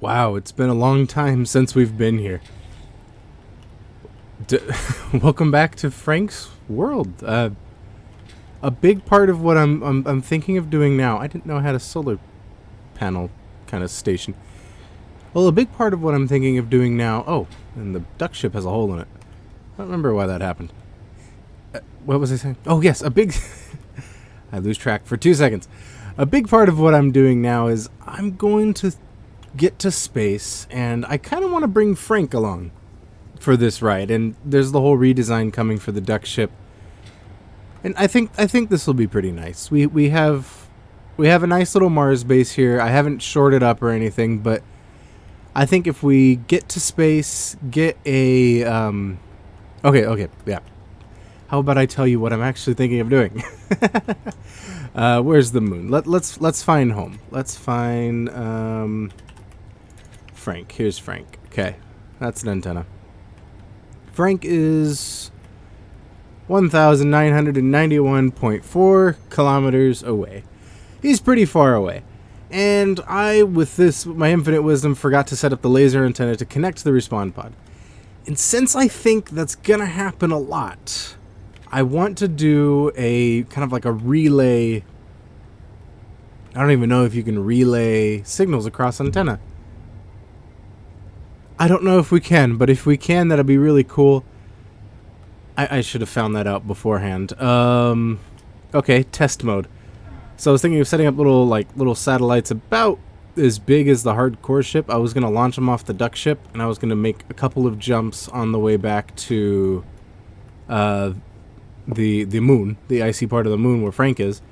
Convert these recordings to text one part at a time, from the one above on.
Wow, it's been a long time since we've been here. Welcome back to Frank's world. A big part of what I'm thinking of doing now. I didn't know I had a solar panel kind of station. Well, a big part of what I'm thinking of doing now. Oh, and the duck ship has a hole in it. I don't remember why that happened. What was I saying? Oh yes, a big. I lose track for 2 seconds. A big part of what I'm doing now is I'm going to get to space, and I kind of want to bring Frank along for this ride. And there's the whole redesign coming for the duck ship, and I think this will be pretty nice. We have a nice little Mars base here. I haven't shored it up or anything, but I think if we get to space, get a okay, yeah. How about I tell you what I'm actually thinking of doing? Where's the moon? Let's find home. Let's find Frank. Here's Frank. Okay, that's an antenna. Frank is 1,991.4 kilometers away. He's pretty far away. And I, with my infinite wisdom, forgot to set up the laser antenna to connect to the respawn pod. And since I think that's gonna happen a lot, I want to do a kind of like a relay. I don't even know if you can relay signals across antenna. I don't know if we can, but if we can, that'll be really cool. I should have found that out beforehand. Okay, test mode. So I was thinking of setting up little satellites about as big as the hardcore ship. I was going to launch them off the duck ship, and I was going to make a couple of jumps on the way back to the moon, the icy part of the moon where Frank is.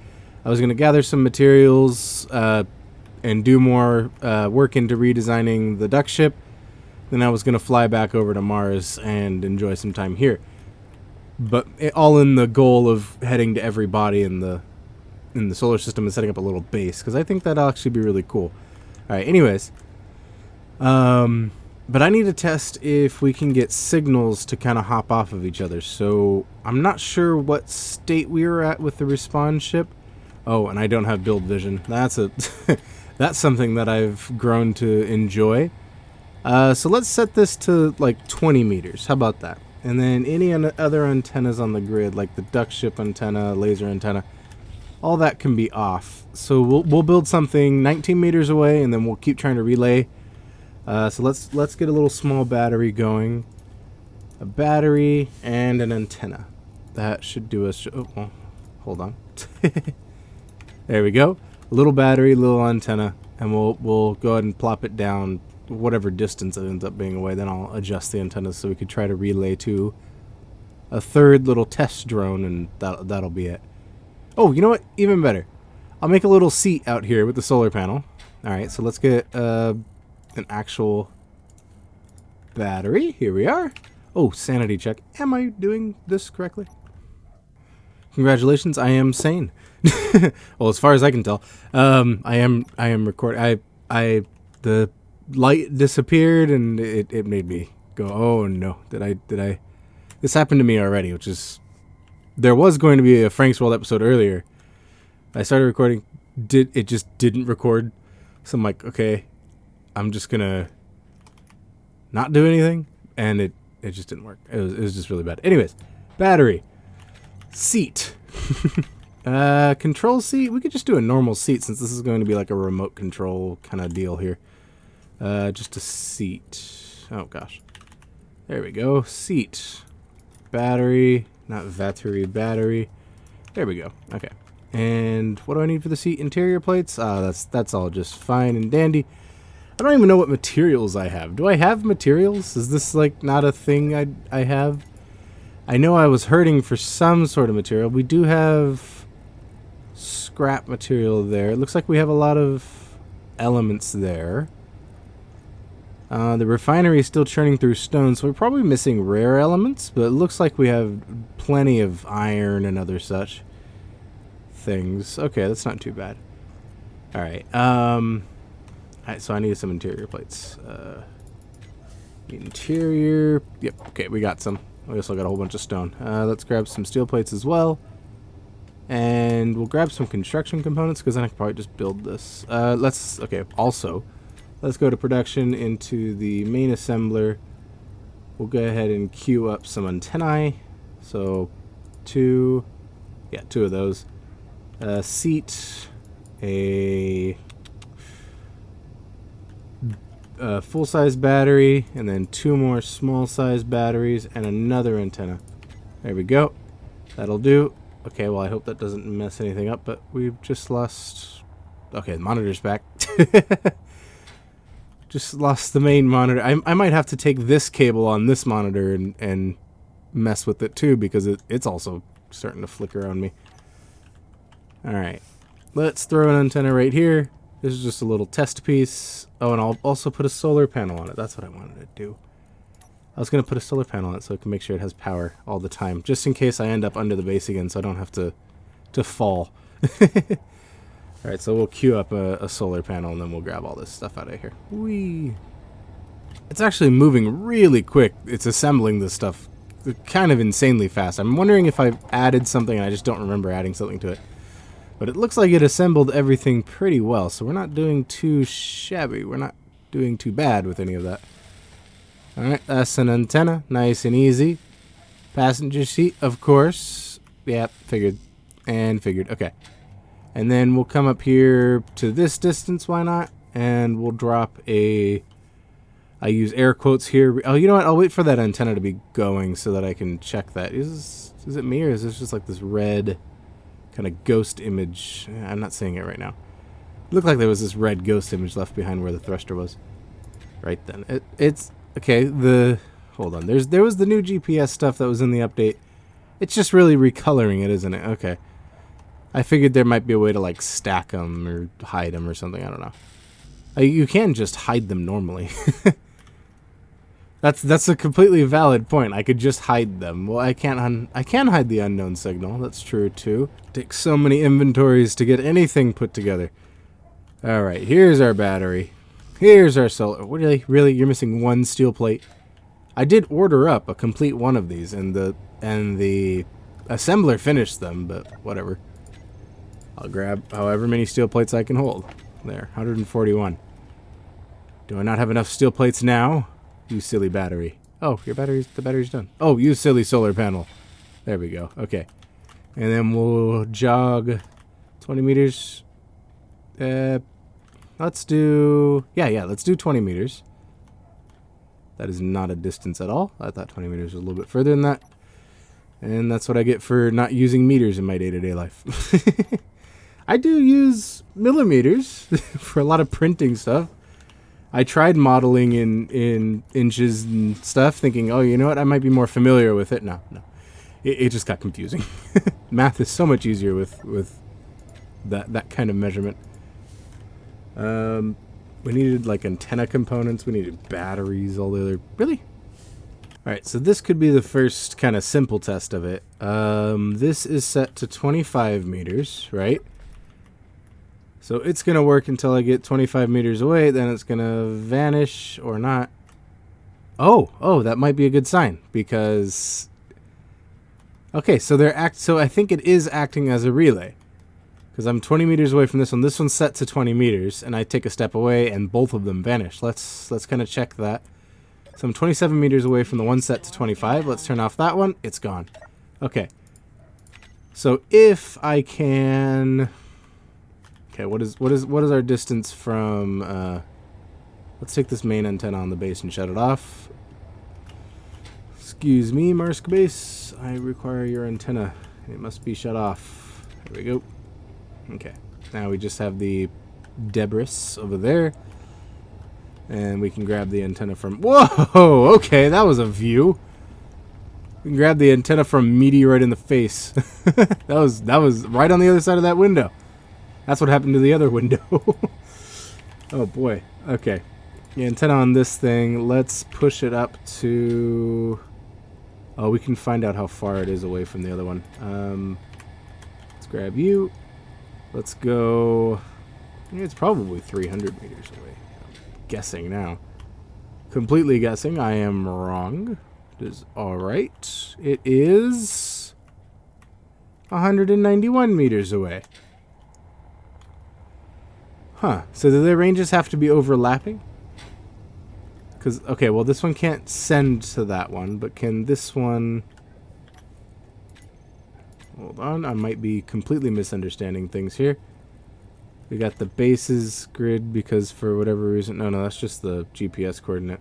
I was going to gather some materials and do more work into redesigning the duck ship. Then I was going to fly back over to Mars and enjoy some time here. But all in the goal of heading to every body in the solar system and setting up a little base, because I think that'll actually be really cool. Alright, anyways. But I need to test if we can get signals to kind of hop off of each other. So I'm not sure what state we were at with the respawn ship. Oh, and I don't have build vision. That's that's something that I've grown to enjoy. So let's set this to like 20 meters. How about that? And then any other antennas on the grid, like the duck ship antenna, laser antenna, all that can be off. So we'll build something 19 meters away, and then we'll keep trying to relay. So let's get a little small battery going. A battery and an antenna. That should do us. Oh, well, hold on. There we go. A little battery, little antenna, and we'll go ahead and plop it down whatever distance it ends up being away. Then I'll adjust the antenna so we could try to relay to a third little test drone, and that'll be it. Oh, you know what? Even better. I'll make a little seat out here with the solar panel. Alright, so let's get an actual battery. Here we are. Oh, sanity check. Am I doing this correctly? Congratulations, I am sane. Well, as far as I can tell. I am recording. The light disappeared and it made me go, oh no, did I this happened to me already, which is, there was going to be a Frank's World episode earlier. I started recording, it just didn't record. So I'm like, okay, I'm just gonna not do anything, and it just didn't work. It was just really bad. Anyways, battery, seat, control seat. We could just do a normal seat since this is going to be like a remote control kind of deal here. Just a seat. Oh gosh, there we go. Seat, battery, not battery, battery. There we go. Okay. And what do I need for the seat? Interior plates? That's all just fine and dandy. I don't even know what materials I have. Do I have materials? Is this like not a thing I have? I know I was hurting for some sort of material. We do have scrap material there. It looks like we have a lot of elements there. The refinery is still churning through stone, so we're probably missing rare elements, but it looks like we have plenty of iron and other such things. Okay, that's not too bad. Alright, so I need some interior plates. Interior, yep, okay, we got some. We also got a whole bunch of stone. Let's grab some steel plates as well. And we'll grab some construction components, because then I can probably just build this. Okay, also, let's go to production into the main assembler. We'll go ahead and queue up some antennae. So two of those. Seat, a full-size battery, and then 2 more small-size batteries, and another antenna. There we go. That'll do. Okay, well, I hope that doesn't mess anything up, but we've just lost... Okay, the monitor's back. Just lost the main monitor. I might have to take this cable on this monitor and mess with it too, because it's also starting to flicker on me. Alright, let's throw an antenna right here. This is just a little test piece. Oh, and I'll also put a solar panel on it. That's what I wanted to do. I was going to put a solar panel on it so I can make sure it has power all the time, just in case I end up under the base again, so I don't have to fall. Alright, so we'll queue up a solar panel, and then we'll grab all this stuff out of here. Whee! It's actually moving really quick. It's assembling this stuff kind of insanely fast. I'm wondering if I've added something and I just don't remember adding something to it. But it looks like it assembled everything pretty well, so we're not doing too shabby. We're not doing too bad with any of that. Alright, that's an antenna. Nice and easy. Passenger seat, of course. Yeah, figured. And figured. Okay. And then we'll come up here to this distance, why not? And we'll drop a... I use air quotes here. Oh, you know what? I'll wait for that antenna to be going so that I can check that. Is it me, or is this just like this red kind of ghost image? I'm not seeing it right now. It looked like there was this red ghost image left behind where the thruster was. Right then. It's... Okay, hold on. There was the new GPS stuff that was in the update. It's just really recoloring it, isn't it? Okay. I figured there might be a way to, like, stack them or hide them or something. I don't know. You can just hide them normally. That's a completely valid point. I could just hide them. Well, I can hide the unknown signal. That's true, too. It takes so many inventories to get anything put together. All right, here's our battery. Here's our solar. Really? You're missing one steel plate? I did order up a complete one of these, and the assembler finished them, but whatever. I'll grab however many steel plates I can hold. There, 141. Do I not have enough steel plates now? You silly battery. Oh, the battery's done. Oh, you silly solar panel. There we go. Okay. And then we'll jog 20 meters. Let's do... Yeah, let's do 20 meters. That is not a distance at all. I thought 20 meters was a little bit further than that. And that's what I get for not using meters in my day-to-day life. I do use millimeters for a lot of printing stuff. I tried modeling in inches and stuff, thinking, oh, you know what, I might be more familiar with it. No. It just got confusing. Math is so much easier with that kind of measurement. We needed, like, antenna components. We needed batteries, all the other... Really? Alright, so this could be the first kind of simple test of it. This is set to 25 meters, right? So it's going to work until I get 25 meters away, then it's going to vanish or not. Oh, that might be a good sign, because... Okay, so so I think it is acting as a relay. Because I'm 20 meters away from this one. This one's set to 20 meters, and I take a step away, and both of them vanish. Let's kind of check that. So I'm 27 meters away from the one set to 25. Let's turn off that one. It's gone. Okay. So if I can... Okay, what is our distance from... let's take this main antenna on the base and shut it off. Excuse me, Marsk base. I require your antenna. It must be shut off. There we go. Okay. Now we just have the debris over there. And we can grab the antenna from... Whoa! Okay, that was a view. We can grab the antenna from meteorite in the face. that was right on the other side of that window. That's what happened to the other window. Oh boy. Okay. The antenna on this thing, let's push it up to... Oh, we can find out how far it is away from the other one. Let's grab you. Let's go... It's probably 300 meters away. I'm guessing now. Completely guessing. I am wrong. It is alright. It is... 191 meters away. Huh. So do their ranges have to be overlapping? Because, okay, well, this one can't send to that one, but can this one... Hold on, I might be completely misunderstanding things here. We got the bases grid because for whatever reason... No, that's just the GPS coordinate.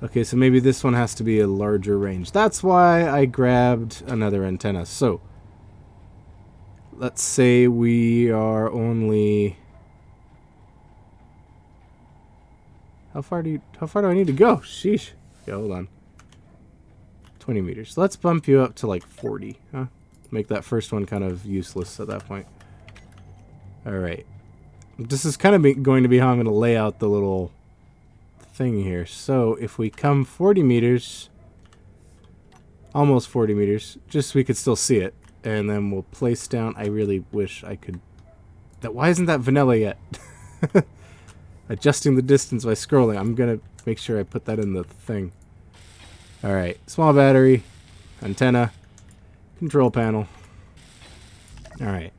Okay, so maybe this one has to be a larger range. That's why I grabbed another antenna. So, let's say we are only... How far do I need to go? Sheesh. Yeah, hold on. 20 meters. Let's bump you up to like 40, huh? Make that first one kind of useless at that point. Alright. This is kind of going to be how I'm going to lay out the little thing here. So, if we come 40 meters, almost 40 meters, just so we could still see it, and then we'll place down... I really wish I could... Why isn't that vanilla yet? Adjusting the distance by scrolling. I'm going to make sure I put that in the thing. Alright, small battery, antenna, control panel. Alright.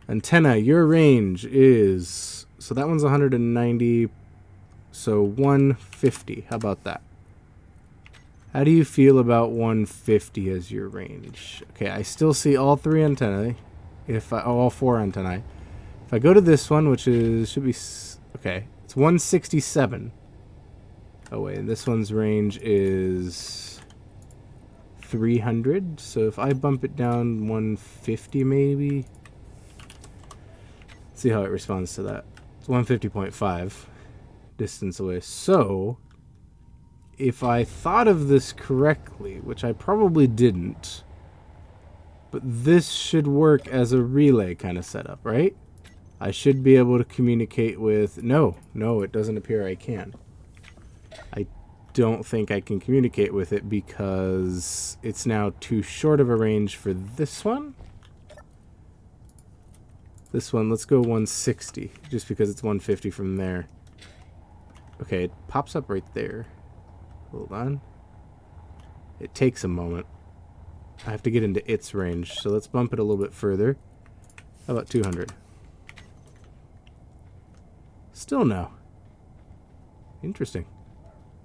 Antenna, your range is... So that one's 190, so 150. How about that? How do you feel about 150 as your range? Okay, I still see all three antennae. All four antennae. If I go to this one, which should be... Okay, it's 167. Oh wait, and this one's range is 300. So if I bump it down 150 maybe. See how it responds to that. It's 150.5 distance away. So if I thought of this correctly, which I probably didn't, but this should work as a relay kind of setup, right? I should be able to communicate with... No, it doesn't appear I can. I don't think I can communicate with it because it's now too short of a range for this one. This one, let's go 160, just because it's 150 from there. Okay, it pops up right there. Hold on. It takes a moment. I have to get into its range, so let's bump it a little bit further. How about 200? Still no. Interesting.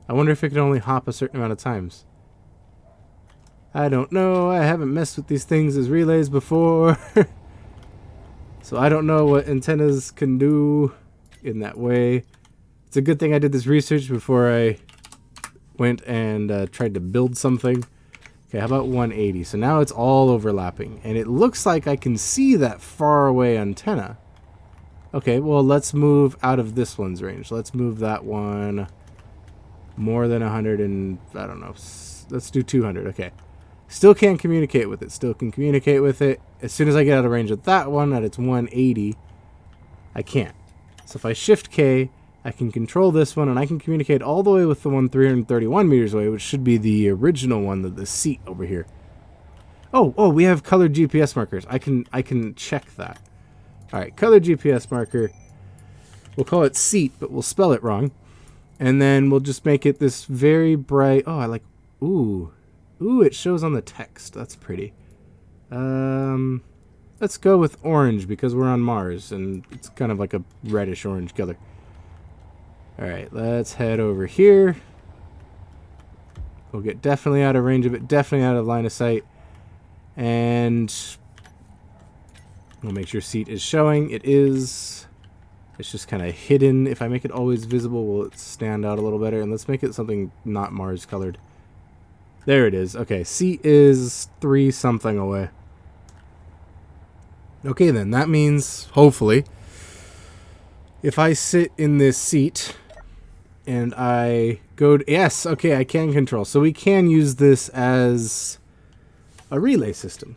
I wonder if it can only hop a certain amount of times. I don't know. I haven't messed with these things as relays before. So I don't know what antennas can do in that way. It's a good thing I did this research before I went and tried to build something. Okay, how about 180? So now it's all overlapping. And it looks like I can see that far away antenna. Okay, well, let's move out of this one's range. Let's move that one more than 100 and... I don't know. Let's do 200. Okay. Still can't communicate with it. Still can communicate with it. As soon as I get out of range of that one at its 180, I can't. So if I shift K, I can control this one, and I can communicate all the way with the one 331 meters away, which should be the original one, the seat over here. Oh, we have colored GPS markers. I can check that. Alright, colored GPS marker. We'll call it seat, but we'll spell it wrong. And then we'll just make it this very bright... Oh, I like... Ooh, it shows on the text. That's pretty. Let's go with orange because we're on Mars, and it's kind of like a reddish-orange color. Alright, let's head over here. We'll get definitely out of range of it, definitely out of line of sight. And... we'll make sure seat is showing. It is. It's just kind of hidden. If I make it always visible, will it stand out a little better? And let's make it something not Mars colored. There it is. Okay, seat is 3 something away. Okay, then. That means, hopefully, if I sit in this seat and I go to... Yes, okay, I can control. So we can use this as a relay system.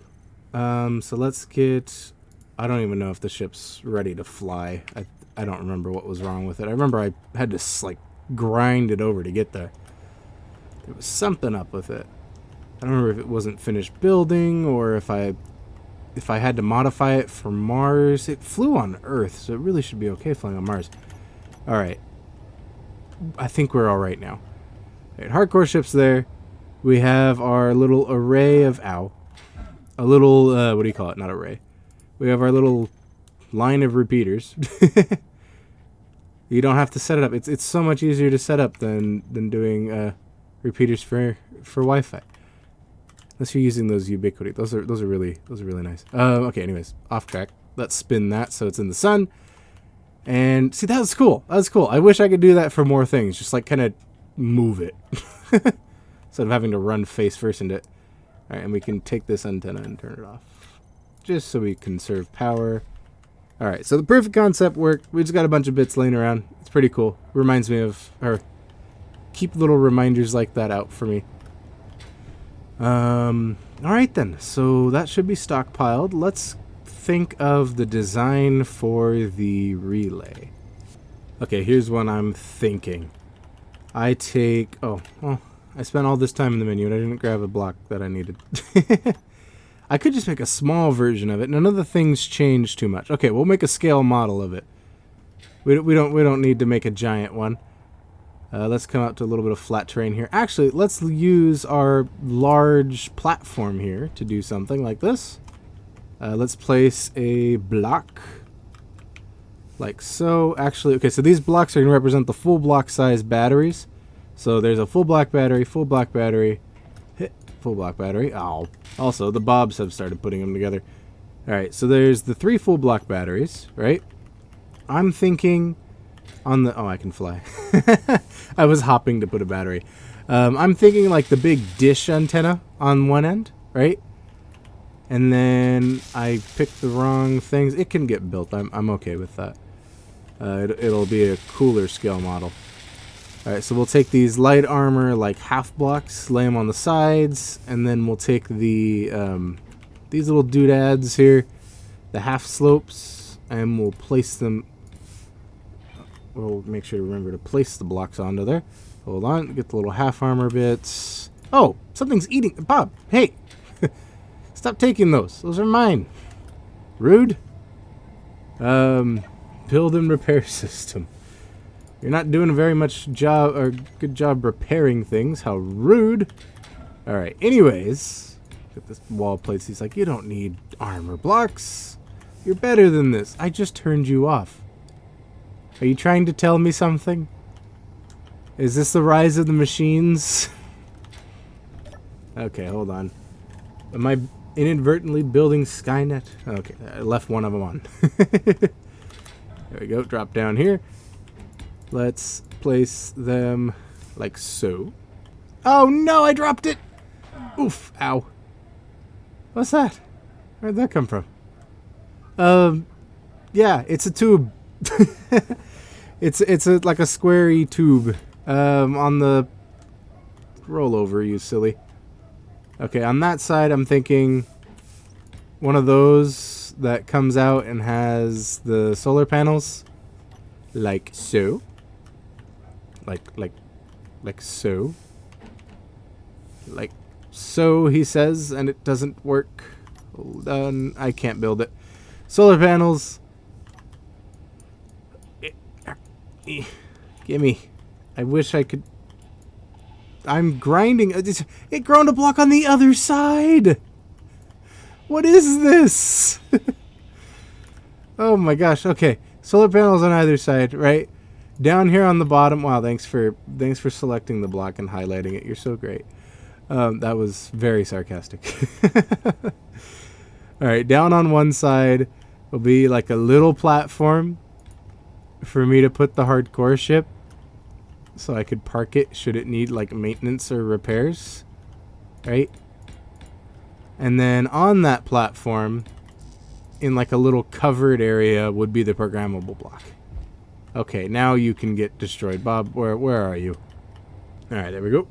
So let's get... I don't even know if the ship's ready to fly. I don't remember what was wrong with it. I remember I had to, like, grind it over to get there. There was something up with it. I don't remember if it wasn't finished building or if I had to modify it for Mars. It flew on Earth, so it really should be okay flying on Mars. Alright. I think we're alright now. Right, hardcore ship's there. We have our little array of... Ow. A little, what do you call it? Not array. We have our little line of repeaters. You don't have to set it up. It's so much easier to set up than doing repeaters for Wi-Fi. Unless you're using those Ubiquity. Those are really nice. Okay, anyways, off track. Let's spin that so it's in the sun. And see, that was cool. That was cool. I wish I could do that for more things. Just like kind of move it. Instead of having to run face first into it. Alright, and we can take this antenna and turn it off. Just so we conserve power. Alright, so the proof of concept worked. We just got a bunch of bits laying around. It's pretty cool. Reminds me of, or keep little reminders like that out for me. Alright then, so that should be stockpiled. Let's think of the design for the relay. Okay, here's what I'm thinking. I take, oh, well, I spent all this time in the menu and I didn't grab a block that I needed. I could just make a small version of it. None of the things change too much. Okay, we'll make a scale model of it. We don't need to make a giant one. Let's come out to a little bit of flat terrain here. Actually, let's use our large platform here to do something like this. Let's place a block like so. Actually, okay, so these blocks are going to represent the full block size batteries. So there's a full black battery, full black battery, full black battery. Ow. Also, the Bobs have started putting them together. Alright, so there's the 3 full block batteries, right? I'm thinking on the... Oh, I can fly. I was hopping to put a battery. I'm thinking like the big dish antenna on one end, right? And then I picked the wrong things. It can get built. I'm okay with that. It'll be a cooler scale model. Alright, so we'll take these light armor, like half blocks, lay them on the sides, and then we'll take the these little doodads here, the half slopes, and we'll place them. We'll make sure to remember to place the blocks onto there. Hold on, get the little half armor bits. Oh, something's eating. Bob, hey, stop taking those. Those are mine. Rude. Build and repair system. You're not doing a very much job or good job repairing things. How rude. Alright, anyways. Get this wall plates. He's like, you don't need armor blocks. You're better than this. I just turned you off. Are you trying to tell me something? Is this the rise of the machines? Okay, hold on. Am I inadvertently building Skynet? Okay, I left one of them on. There we go. Drop down here. Let's place them like so. Oh no, I dropped it! Oof, ow. What's that? Where'd that come from? Yeah, it's a tube. it's like a squarey tube. On the rollover, you silly. Okay, on that side I'm thinking one of those that comes out and has the solar panels. Like so. Like so. Like so, he says, and it doesn't work. Hold on, I can't build it. Solar panels. Gimme. I wish I could. I'm grinding. It ground a block on the other side. What is this? Oh my gosh. Okay, solar panels on either side, right? Down here on the bottom. Wow, thanks for selecting the block and highlighting it. You're so great. That was very sarcastic. All right, down on one side will be like a little platform for me to put the hardcore ship, so I could park it should it need like maintenance or repairs, right? And then on that platform, in like a little covered area, would be the programmable block. Okay, now you can get destroyed. Bob, where are you? Alright, there we go.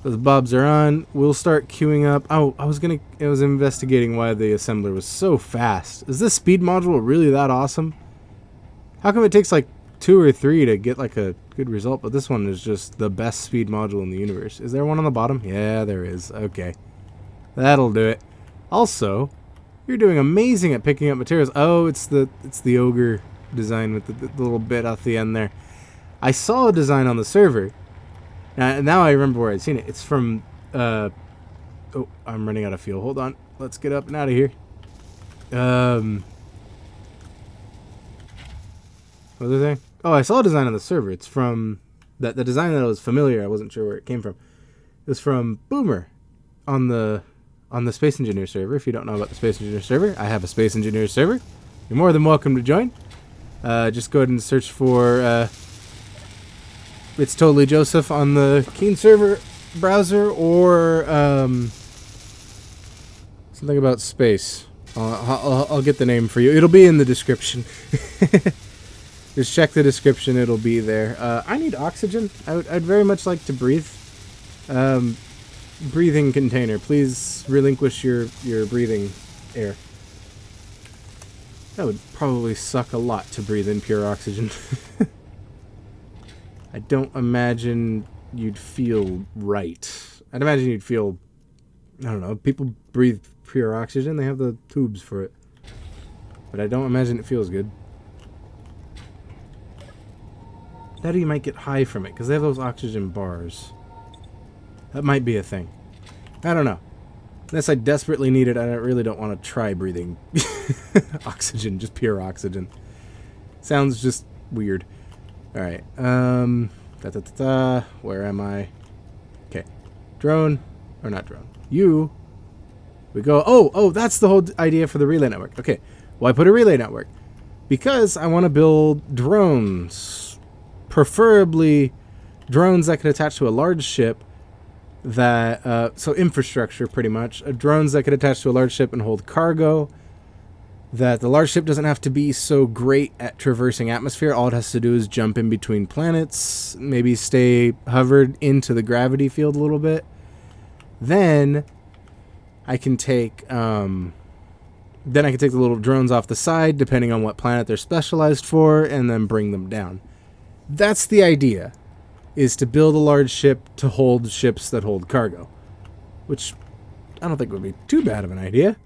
Those Bobs are on. We'll start queuing up. Oh, I was investigating why the assembler was so fast. Is this speed module really that awesome? How come it takes like 2 or 3 to get like a good result, but this one is just the best speed module in the universe? Is there one on the bottom? Yeah, there is. Okay. That'll do it. Also, you're doing amazing at picking up materials. Oh, it's the ogre design with the little bit off the end there. I saw a design on the server. Now I remember where I'd seen it. It's from oh, I'm running out of fuel. Hold on. Let's get up and out of here. What was I saying? Oh, I saw a design on the server. It's from the design that was familiar. I wasn't sure where it came from. It was from Boomer on the Space Engineer server. If you don't know about the Space Engineer server, I have a Space Engineer server. You're more than welcome to join. Just go ahead and search for It's Totally Joseph on the Keen server browser, or something about space. I'll get the name for you. It'll be in the description. Just check the description. It'll be there. I need oxygen. I'd very much like to breathe. Breathing container. Please relinquish your breathing air. That would probably suck a lot to breathe in pure oxygen. I don't imagine you'd feel right. I'd imagine you'd feel... I don't know. People breathe pure oxygen. They have the tubes for it. But I don't imagine it feels good. That you might get high from it, because they have those oxygen bars. That might be a thing. I don't know. Unless I desperately need it, I really don't want to try breathing oxygen, just pure oxygen. Sounds just weird. Alright, where am I? Okay. Drone, or not drone. We go, oh, that's the whole idea for the relay network. Okay, why put a relay network? Because I want to build drones. Preferably drones that could attach to a large ship that, so infrastructure pretty much. Drones that could attach to a large ship and hold cargo. That the large ship doesn't have to be so great at traversing atmosphere. All it has to do is jump in between planets, maybe stay hovered into the gravity field a little bit. Then I can take the little drones off the side, depending on what planet they're specialized for, and then bring them down. That's the idea, is to build a large ship to hold ships that hold cargo. Which I don't think would be too bad of an idea.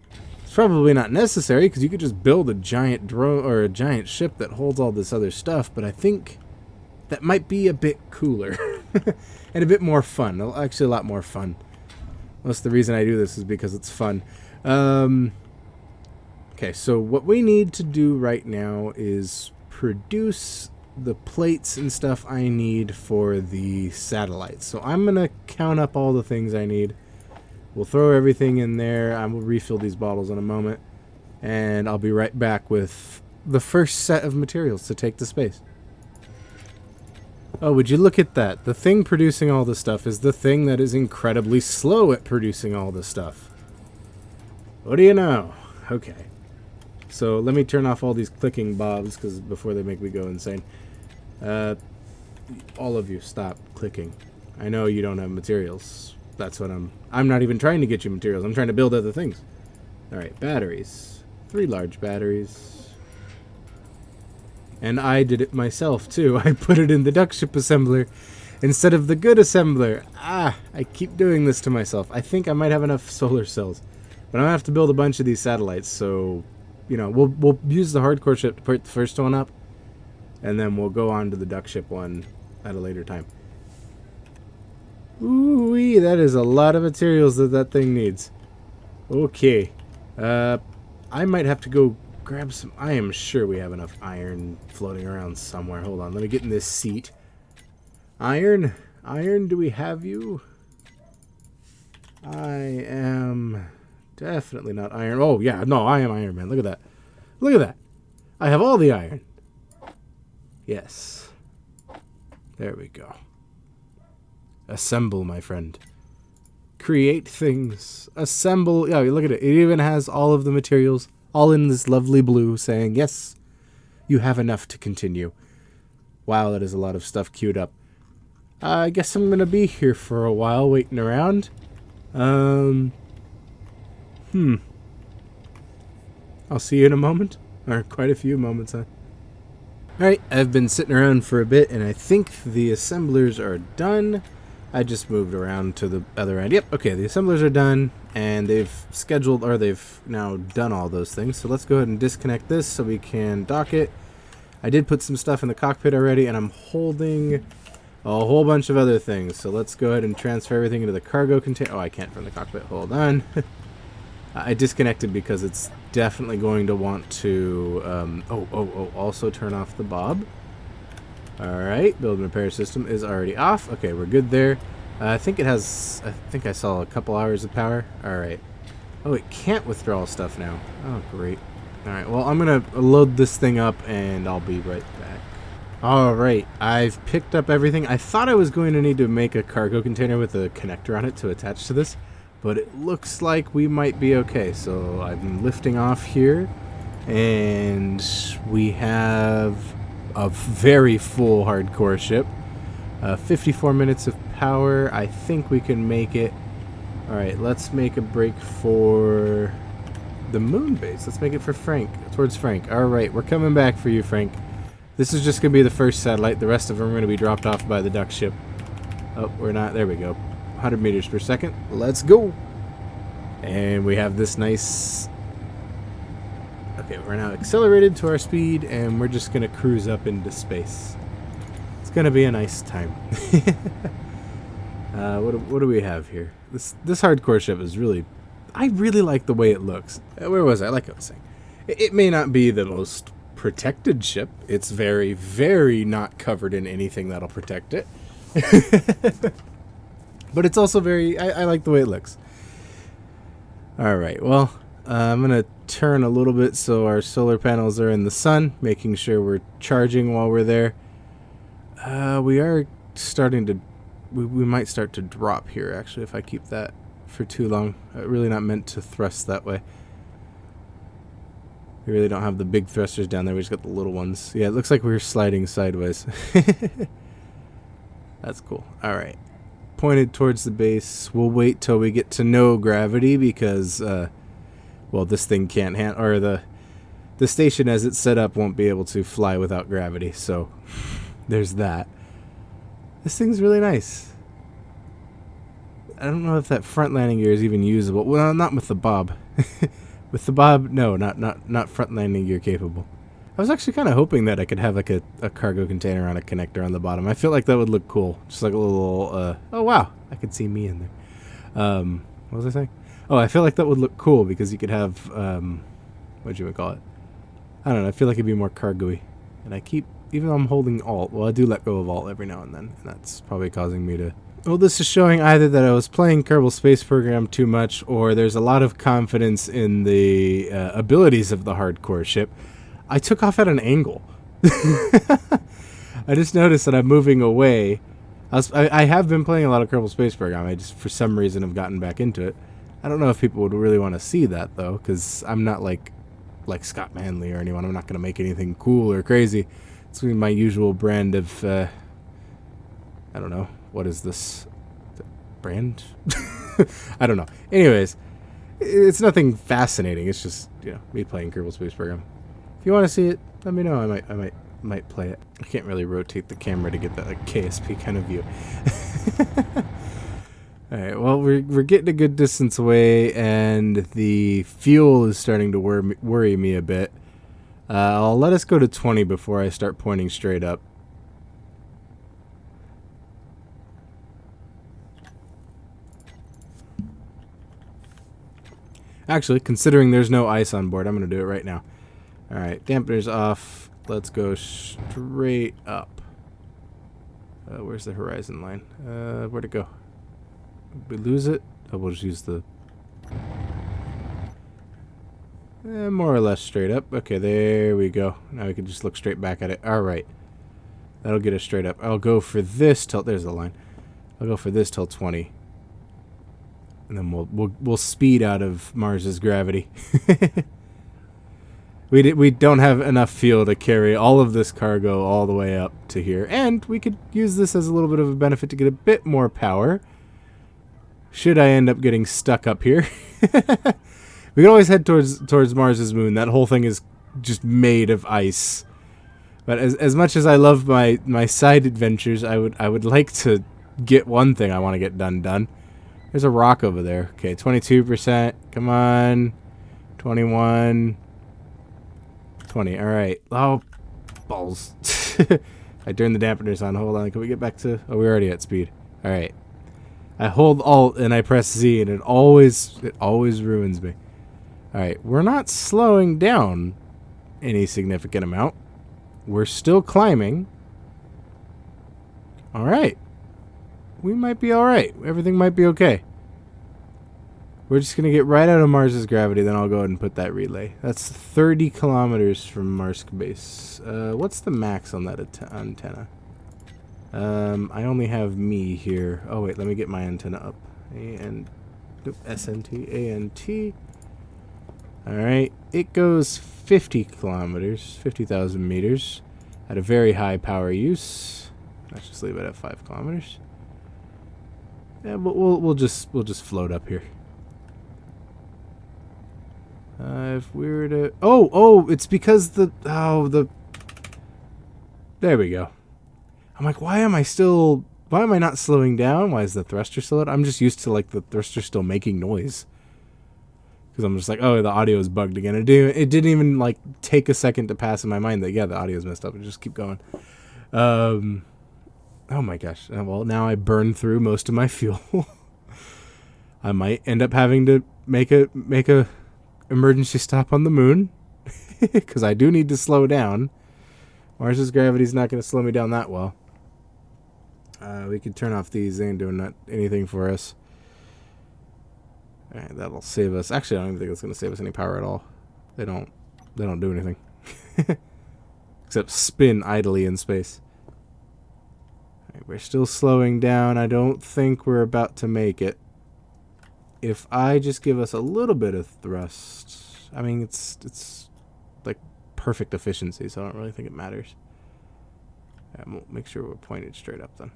It's probably not necessary, because you could just build a giant drone or a giant ship that holds all this other stuff, but I think that might be a bit cooler. And a bit more fun. Actually, a lot more fun. Most of the reason I do this is because it's fun. Okay, so what we need to do right now is produce the plates and stuff I need for the satellites. So I'm going to count up all the things I need. We'll throw everything in there. I will refill these bottles in a moment. And I'll be right back with the first set of materials to take to space. Oh, would you look at that? The thing producing all the stuff is the thing that is incredibly slow at producing all the stuff. What do you know? Okay. So let me turn off all these clicking bobs before they make me go insane. All of you, stop clicking. I know you don't have materials. That's what I'm not even trying to get you materials. I'm trying to build other things. Alright, batteries. 3 large batteries. And I did it myself, too. I put it in the duck ship assembler instead of the good assembler. I keep doing this to myself. I think I might have enough solar cells. But I'm going to have to build a bunch of these satellites, so... You know, we'll use the hardcore ship to put the first one up, and then we'll go on to the duck ship one at a later time. Ooh-wee, that is a lot of materials that thing needs. Okay. I might have to go grab some... I am sure we have enough iron floating around somewhere. Hold on, let me get in this seat. Iron? Iron, do we have you? I am... Definitely not iron. Oh, yeah. No, I am Iron Man. Look at that. Look at that. I have all the iron. Yes. There we go. Assemble, my friend. Create things. Assemble. Yeah, look at it. It even has all of the materials, all in this lovely blue, saying, yes, you have enough to continue. Wow, that is a lot of stuff queued up. I guess I'm going to be here for a while, waiting around. I'll see you in a moment. Or quite a few moments, huh? Alright, I've been sitting around for a bit, and I think the assemblers are done. I just moved around to the other end. Yep, okay, the assemblers are done, and they've now done all those things. So let's go ahead and disconnect this so we can dock it. I did put some stuff in the cockpit already, and I'm holding a whole bunch of other things. So let's go ahead and transfer everything into the cargo container. Oh, I can't from the cockpit. Hold on. I disconnected because it's definitely going to want to... also turn off the bob. Alright, build and repair system is already off. Okay, we're good there. I think it has... I think I saw a couple hours of power. Alright. Oh, it can't withdraw stuff now. Oh, great. Alright, well, I'm going to load this thing up, and I'll be right back. Alright, I've picked up everything. I thought I was going to need to make a cargo container with a connector on it to attach to this, but it looks like we might be okay. So I'm lifting off here, and we have a very full hardcore ship. 54 minutes of power. I think we can make it. Alright, let's make a break for the moon base. Let's make it for Frank, towards Frank. Alright, we're coming back for you, Frank. This is just going to be the first satellite. The rest of them are going to be dropped off by the duck ship. Oh, we're not. There we go. 100 meters per second. Let's go. And we have this nice... Okay, we're now accelerated to our speed, and we're just going to cruise up into space. It's going to be a nice time. What do we have here? This hardcore ship is really... I really like the way it looks. Where was I? Like I was saying. It may not be the most protected ship. It's very, very not covered in anything that'll protect it. But it's also very... I like the way it looks. Alright, well... I'm going to turn a little bit so our solar panels are in the sun, making sure we're charging while we're there. We are starting to... We might start to drop here, actually, if I keep that for too long. Really not meant to thrust that way. We really don't have the big thrusters down there. We just got the little ones. Yeah, it looks like we're sliding sideways. That's cool. Alright. Pointed towards the base. We'll wait till we get to no gravity because... well, this thing can't handle, or the station as it's set up won't be able to fly without gravity, so there's that. This thing's really nice. I don't know if that front landing gear is even usable. Well, not with the bob. With the bob, no, not front landing gear capable. I was actually kind of hoping that I could have like a cargo container on a connector on the bottom. I feel like that would look cool. Just like a little, oh wow, I could see me in there. What was I saying? Oh, I feel like that would look cool because you could have, what'd you call it? I don't know, I feel like it'd be more cargo-y. And I keep, even though I'm holding Alt, well, I do let go of Alt every now and then, and that's probably causing me to... Well, this is showing either that I was playing Kerbal Space Program too much, or there's a lot of confidence in the abilities of the hardcore ship. I took off at an angle. I just noticed that I'm moving away. I have been playing a lot of Kerbal Space Program, I just, for some reason, have gotten back into it. I don't know if people would really want to see that, though, because I'm not like Scott Manley or anyone. I'm not going to make anything cool or crazy. It's going to be my usual brand of, I don't know. What is this? Brand? I don't know. Anyways, it's nothing fascinating. It's just, you know, me playing Kerbal Space Program. If you want to see it, let me know. I might play it. I can't really rotate the camera to get that like KSP kind of view. Alright, well, we're getting a good distance away, and the fuel is starting to worry me a bit. I'll let us go to 20 before I start pointing straight up. Actually, considering there's no ice on board, I'm going to do it right now. Alright, dampeners off. Let's go straight up. Where's the horizon line? Where'd it go? We lose it? Oh, we'll just use the... more or less straight up. Okay, there we go. Now we can just look straight back at it. Alright. That'll get us straight up. I'll go for this till... There's the line. I'll go for this till 20. And then we'll speed out of Mars's gravity. We don't have enough fuel to carry all of this cargo all the way up to here. And we could use this as a little bit of a benefit to get a bit more power. Should I end up getting stuck up here. We can always head towards Mars's moon. That whole thing is just made of ice. But as much as I love my side adventures, I would like to get one thing I want to get done. There's a rock over there. Okay, 22%. Come on. 21. 20. All right. Oh, balls. I turned the dampeners on. Hold on. Can we get back to... Oh, we're already at speed. All right. I hold Alt and I press Z, and it always ruins me. All right. We're not slowing down any significant amount. We're still climbing. Alright. We might be alright. Everything might be okay. We're just going to get right out of Mars's gravity, then I'll go ahead and put that relay. That's 30 kilometers from Mars base. What's the max on that antenna? I only have me here. Oh, wait, let me get my antenna up. SNT, ANT. Alright, it goes 50 kilometers, 50,000 meters at a very high power use. Let's just leave it at 5 kilometers. Yeah, but we'll just float up here. If we were to... Oh, it's because there we go. I'm like, why am I not slowing down? Why is the thruster still... I'm just used to, like, the thruster still making noise. Because I'm just like, oh, the audio is bugged again. It didn't even, like, take a second to pass in my mind that, yeah, the audio's messed up. And just keep going. Oh, my gosh. Well, now I burned through most of my fuel. I might end up having to make a emergency stop on the moon. Because I do need to slow down. Mars's gravity's not going to slow me down that well. We could turn off these. They ain't doing anything for us. Alright, that'll save us. Actually, I don't even think it's going to save us any power at all. They don't do anything. Except spin idly in space. Alright, we're still slowing down. I don't think we're about to make it. If I just give us a little bit of thrust... I mean, it's like perfect efficiency, so I don't really think it matters. Yeah, we'll make sure we're pointed straight up then.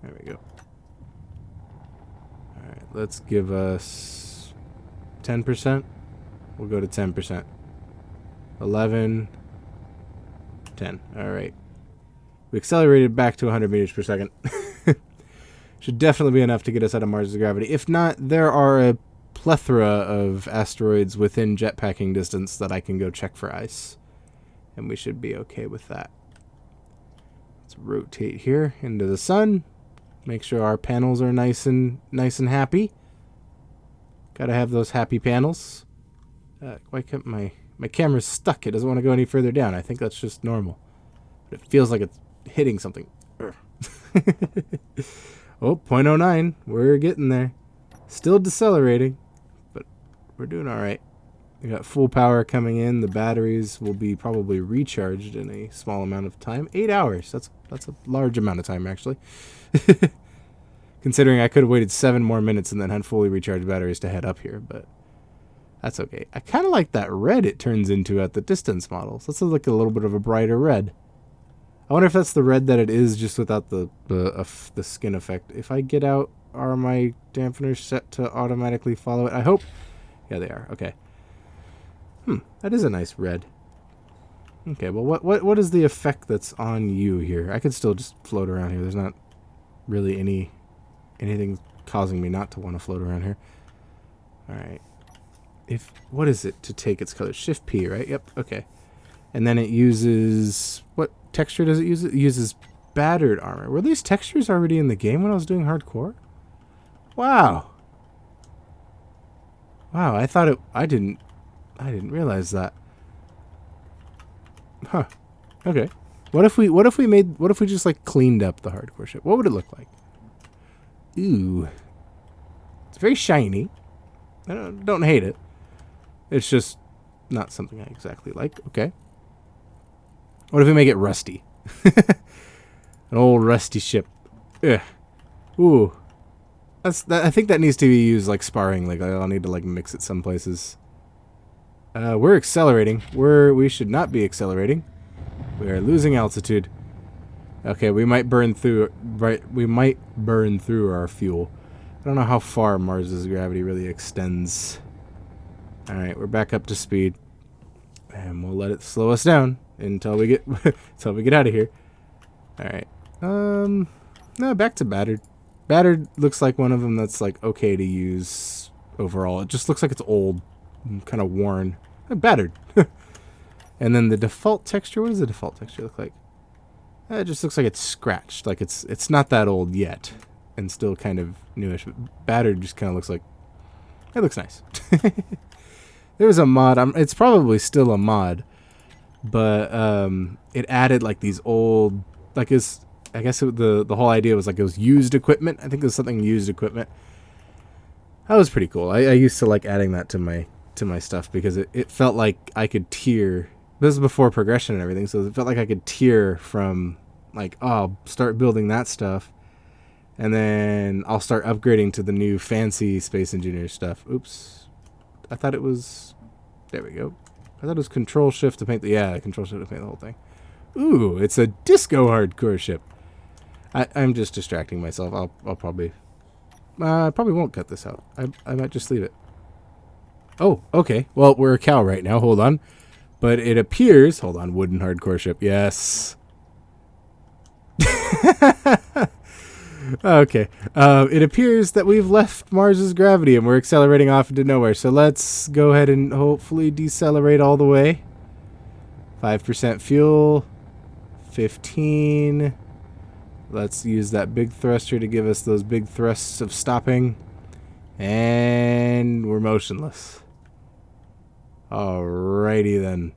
There we go. Alright, let's give us 10%. We'll go to 10%. 11. 10. Alright. We accelerated back to 100 meters per second. Should definitely be enough to get us out of Mars' gravity. If not, there are a plethora of asteroids within jetpacking distance that I can go check for ice. And we should be okay with that. Let's rotate here into the sun. Make sure our panels are nice and happy. Gotta have those happy panels. Why can't my camera's stuck? It doesn't want to go any further down. I think that's just normal. But it feels like it's hitting something. Oh, 0.09. We're getting there. Still decelerating, but we're doing all right. We got full power coming in. The batteries will be probably recharged in a small amount of time. 8 hours. That's a large amount of time, actually. Considering I could have waited 7 more minutes and then had fully recharged batteries to head up here, but that's okay. I kind of like that red it turns into at the distance models. That's like a little bit of a brighter red. I wonder if that's the red that it is just without the skin effect. If I get out, are my dampeners set to automatically follow it? I hope. Yeah, they are. Okay. That is a nice red. Okay, well, what is the effect that's on you here? I could still just float around here. There's not really anything causing me not to want to float around here. All right. What is it to take its color? Shift P, right? Yep. Okay. And then it uses... What texture does it use? It uses battered armor. Were these textures already in the game when I was doing hardcore? Wow. Wow, I thought I didn't realize that. Huh. Okay. What if we just like cleaned up the hardcore ship? What would it look like? Ooh. It's very shiny. I don't hate it. It's just not something I exactly like. Okay. What if we make it rusty? An old rusty ship. Ugh. Ooh. I think that needs to be used like sparring. Like I'll need to like mix it some places. We're accelerating. We should not be accelerating. We are losing altitude. Okay, we might burn through our fuel. I don't know how far Mars's gravity really extends. All right, we're back up to speed, and we'll let it slow us down until we get out of here. All right. No, back to battered. Battered looks like one of them that's like okay to use overall. It just looks like it's old, kind of worn. Battered. And then the default texture. What does the default texture look like? It just looks like it's scratched. Like it's not that old yet, and still kind of newish. But battered just kind of looks like it looks nice. There was a mod. It's probably still a mod but it added like these old, like I guess the whole idea was like it was used equipment. I think it was something used equipment. That was pretty cool. I used to like adding that to my stuff because it felt like I could tier. This is before progression and everything, so it felt like I could tier from like, oh, I'll start building that stuff, and then I'll start upgrading to the new fancy space engineer stuff. Oops. I thought it was... There we go. I thought it was Control Shift to paint the... Yeah, Control Shift to paint the whole thing. Ooh, it's a disco hardcore ship. I'm just distracting myself. I'll probably... probably won't cut this out. I might just leave it. Oh, okay. Well, we're a cow right now. Hold on. But it appears... Hold on. Wooden hardcore ship. Yes. Okay. It appears that we've left Mars's gravity and we're accelerating off into nowhere. So let's go ahead and hopefully decelerate all the way. 5% fuel. 15. Let's use that big thruster to give us those big thrusts of stopping. And we're motionless. Alrighty then.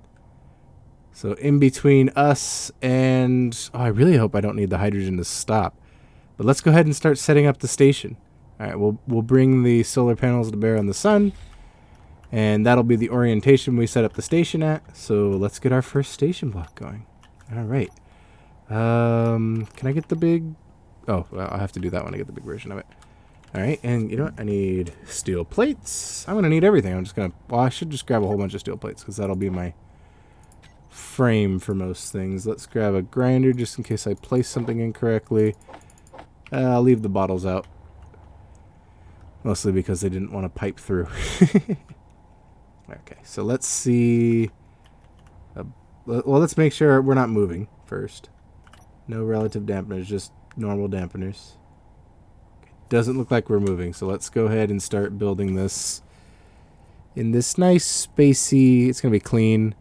So in between us and... Oh, I really hope I don't need the hydrogen to stop. But let's go ahead and start setting up the station. Alright, we'll bring the solar panels to bear on the sun. And that'll be the orientation we set up the station at. So let's get our first station block going. Alright. Can I get the big... Oh, well, I'll have to do that when I get the big version of it. Alright, and you know what? I need steel plates. I'm going to need everything. I'm just going to... Well, I should just grab a whole bunch of steel plates because that'll be my frame for most things. Let's grab a grinder just in case I place something incorrectly. I'll leave the bottles out. Mostly because they didn't want to pipe through. Okay, so let's see... well, let's make sure we're not moving first. No relative dampeners, just normal dampeners. Doesn't look like we're moving, so let's go ahead and start building this in this nice spacey... It's going to be clean.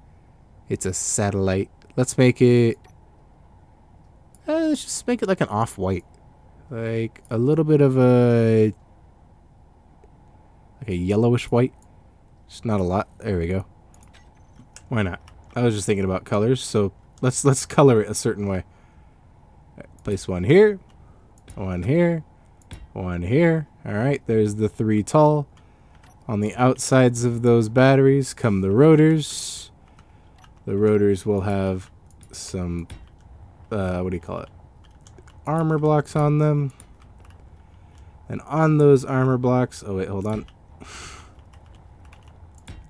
It's a satellite. Let's make it... let's just make it like an off-white. Like a little bit of a... Like a yellowish white. Just not a lot. There we go. Why not? I was just thinking about colors, so let's color it a certain way. Right, place one here. One here. One here. Alright, there's the 3 tall. On the outsides of those batteries come the rotors. The rotors will have some, what do you call it? Armor blocks on them. And on those armor blocks, oh wait, hold on.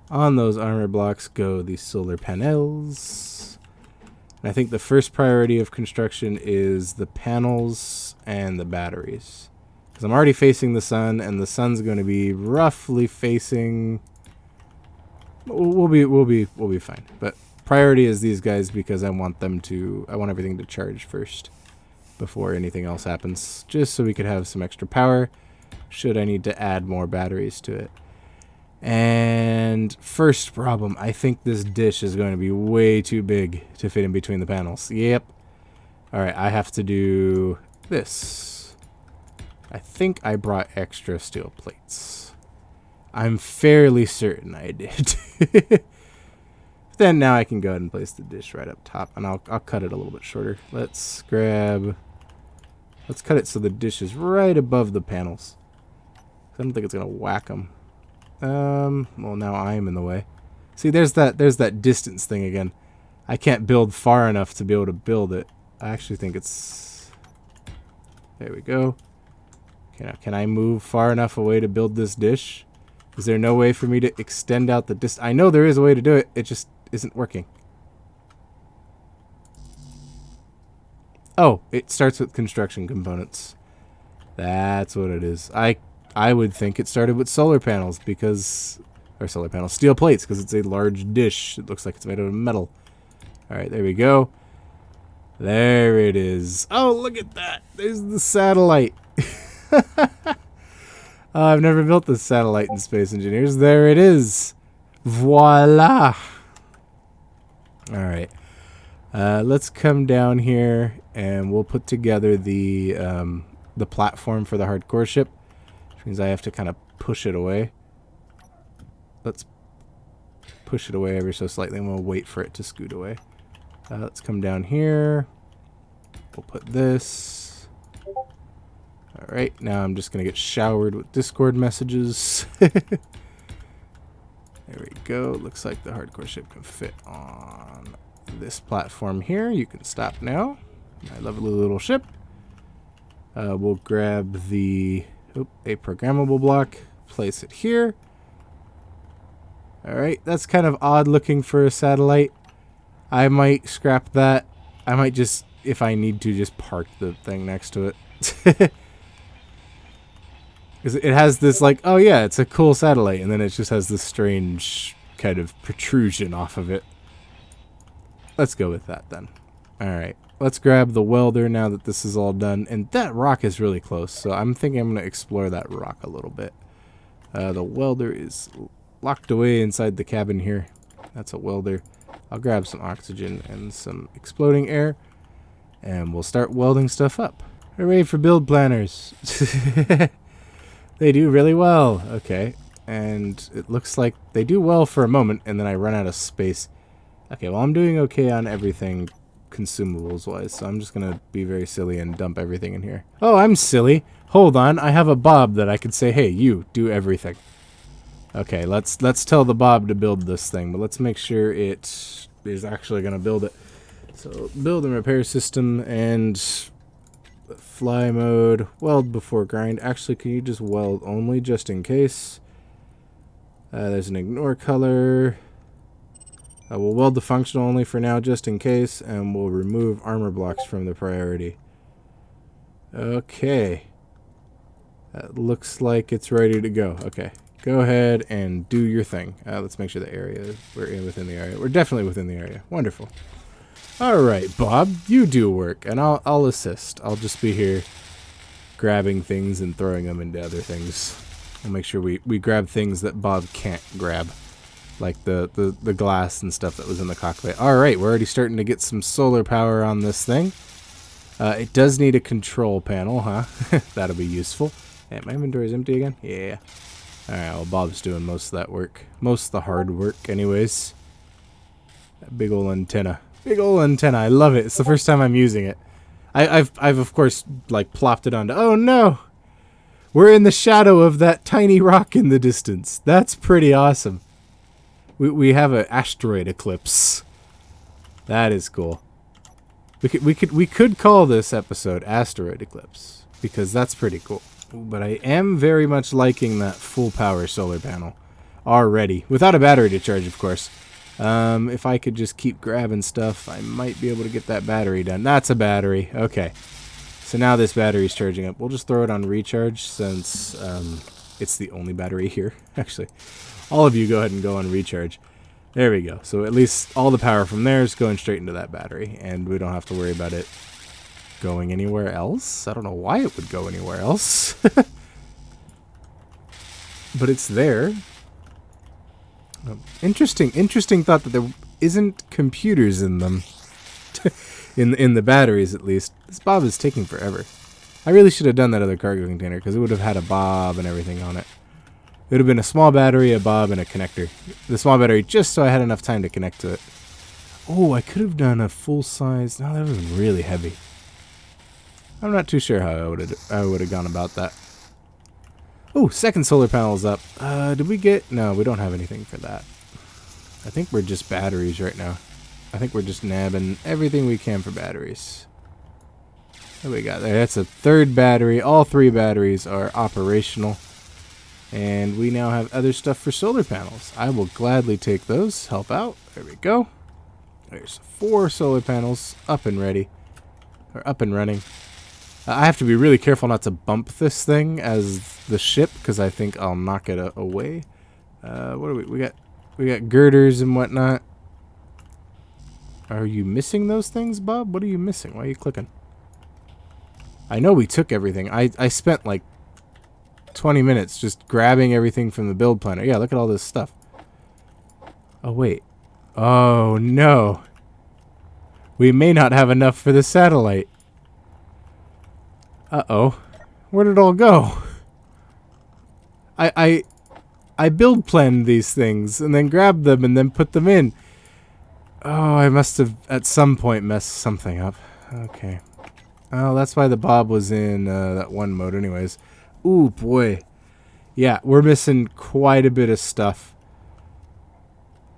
On those armor blocks go the solar panels. And I think the first priority of construction is the panels and the batteries. Because I'm already facing the sun, and the sun's going to be roughly facing... We'll be fine. But priority is these guys because I want everything to charge first before anything else happens. Just so we could have some extra power should I need to add more batteries to it. And first problem, I think this dish is going to be way too big to fit in between the panels. Yep. Alright, I have to do this. I think I brought extra steel plates. I'm fairly certain I did. Then now I can go ahead and place the dish right up top, and I'll cut it a little bit shorter. Let's cut it so the dish is right above the panels. I don't think it's gonna whack them. Well, now I'm in the way. See, there's that distance thing again. I can't build far enough to be able to build it. I actually think it's... There we go. Okay, now can I move far enough away to build this dish? Is there no way for me to extend out the distance? I know there is a way to do it. It just isn't working. Oh, it starts with construction components. That's what it is. I would think it started with solar panels because... Or solar panels. Steel plates because it's a large dish. It looks like it's made out of metal. Alright, there we go. There it is. Oh, look at that. There's the satellite. I've never built this satellite in Space Engineers. There it is. Voila. Alright. Let's come down here and we'll put together the platform for the hardcore ship. Which means I have to kind of push it away. push it away ever so slightly, and we'll wait for it to scoot away. Let's come down here. We'll put this. Alright, now I'm just going to get showered with Discord messages. There we go. Looks like the hardcore ship can fit on this platform here. You can stop now. My lovely little ship. We'll grab a programmable block, place it here. Alright, that's kind of odd looking for a satellite. I might scrap that. I might just, if I need to, just park the thing next to it. Because it has this like, oh yeah, it's a cool satellite, and then it just has this strange kind of protrusion off of it. Let's go with that then. Alright, let's grab the welder now that this is all done. And that rock is really close, so I'm thinking I'm going to explore that rock a little bit. The welder is locked away inside the cabin here. That's a welder. I'll grab some oxygen and some exploding air, and we'll start welding stuff up. Hooray for build planners. They do really well. Okay, and it looks like they do well for a moment, and then I run out of space. Okay, well, I'm doing okay on everything consumables wise, so I'm just gonna be very silly and dump everything in here. Oh, I'm silly. Hold on, I have a Bob that I could say, hey, you do everything. Okay, let's tell the Bob to build this thing, but let's make sure it is actually gonna build it. So build and repair system, and fly mode, weld before grind. Actually, can you just weld only just in case? There's an ignore color. We'll weld the functional only for now just in case, and we'll remove armor blocks from the priority. Okay. That looks like it's ready to go. Okay. Go ahead and do your thing. Let's make sure the area, we're within the area. We're definitely within the area. Wonderful. Alright, Bob, you do work, and I'll assist. I'll just be here grabbing things and throwing them into other things. I'll make sure we grab things that Bob can't grab, like the glass and stuff that was in the cockpit. Alright, we're already starting to get some solar power on this thing. It does need a control panel, huh? That'll be useful. And my inventory is empty again? Yeah. Alright, well, Bob's doing most of that work. Most of the hard work, anyways. That big ol' antenna. Big ol' antenna. I love it. It's the first time I'm using it. I've of course, like, plopped it onto... Oh, no! We're in the shadow of that tiny rock in the distance. That's pretty awesome. We have an asteroid eclipse. That is cool. We could call this episode Asteroid Eclipse, because that's pretty cool. But I am very much liking that full power solar panel already. Without a battery to charge, of course. If I could just keep grabbing stuff, I might be able to get that battery done. That's a battery. Okay. So now this battery's charging up. We'll just throw it on recharge since it's the only battery here. Actually, all of you go ahead and go on recharge. There we go. So at least all the power from there is going straight into that battery, and we don't have to worry about it going anywhere else. I don't know why it would go anywhere else. But it's there. Interesting thought that there isn't computers in them. in the batteries, at least. This Bob is taking forever. I really should have done that other cargo container, because it would have had a Bob and everything on it. It would have been a small battery, a Bob, and a connector. The small battery just so I had enough time to connect to it. Oh, I could have done a full size. No, that would have been really heavy. I'm not too sure how I would have gone about that. Oh, second solar panel's up. Did we get... No, we don't have anything for that. I think we're just batteries right now. I think we're just nabbing everything we can for batteries. What do we got there? That's a third battery. All three batteries are operational. And we now have other stuff for solar panels. I will gladly take those. Help out. There we go. There's 4 solar panels up and ready. Or up and running. I have to be really careful not to bump this thing as the ship, because I think I'll knock it away. What do we got girders and whatnot. Are you missing those things, Bob? What are you missing? Why are you clicking? I know we took everything. I spent like 20 minutes just grabbing everything from the build planner. Yeah, look at all this stuff. Oh, wait. Oh, no. We may not have enough for the satellite. Uh-oh. Where did it all go? I I build planned these things and then grabbed them and then put them in. Oh, I must have at some point messed something up. Okay. Oh, that's why the Bob was in that one mode anyways. Ooh, boy. Yeah, we're missing quite a bit of stuff.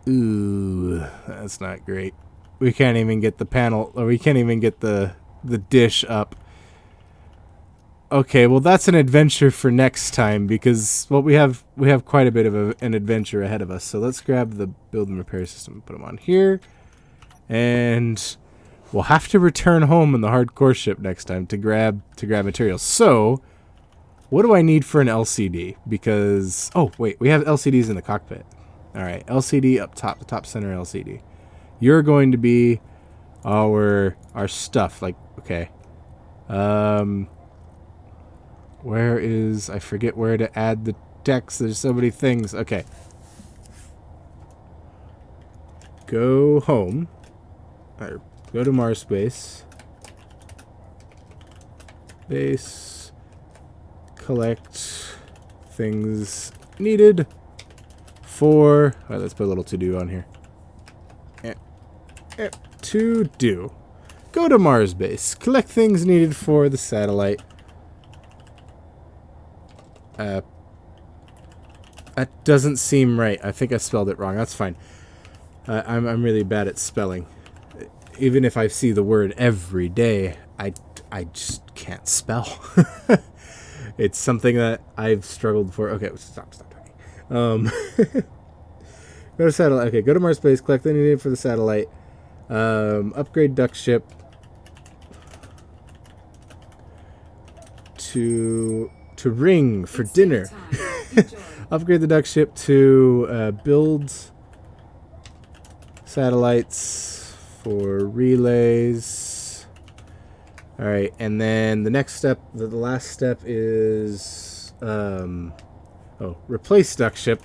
Ooh, that's not great. We can't even get the panel, or we can't even get the dish up. Okay, well that's an adventure for next time because well we have quite a bit of an adventure ahead of us. So let's grab the build and repair system and put them on here, and we'll have to return home in the hardcore ship next time to grab materials. So what do I need for an LCD? Because oh wait, we have LCDs in the cockpit. All right, LCD up top, the top center LCD. You're going to be our stuff. Like okay. Where is... I forget where to add the text. There's so many things. Okay. Go home. Or go to Mars base. Base. Collect things needed for... Alright, let's put a little to-do on here. To do. Go to Mars base. Collect things needed for the satellite. That doesn't seem right. I think I spelled it wrong. That's fine. I'm really bad at spelling. Even if I see the word every day, I just can't spell. It's something that I've struggled for. Okay, stop talking. Go to satellite. Okay, go to Mars base. Collect the needed for the satellite. Upgrade duck ship to ring for dinner. Upgrade the duck ship to build satellites for relays. All right, and then the next step, the last step is replace duck ship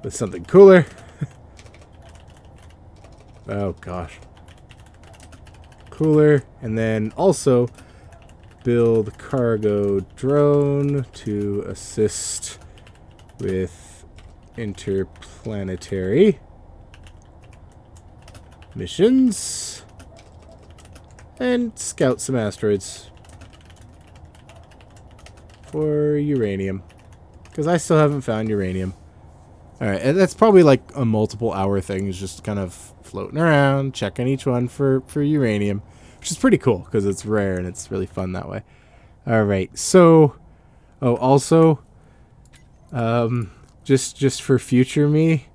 with something cooler. Oh gosh, cooler, and then also build cargo drone to assist with interplanetary missions and scout some asteroids for uranium because I still haven't found uranium. Alright, and that's probably like a multiple hour thing, is just kind of floating around checking each one for uranium, which is pretty cool because it's rare and it's really fun that way. All right, so also just for future me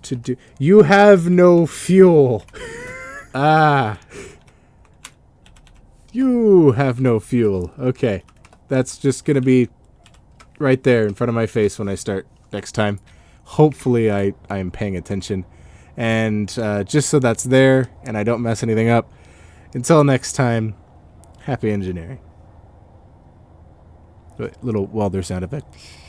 to do, you have no fuel. You have no fuel. Okay, that's just gonna be right there in front of my face when I start next time. Hopefully I am paying attention, and just so that's there and I don't mess anything up. Until next time, happy engineering. Little welder sound effect.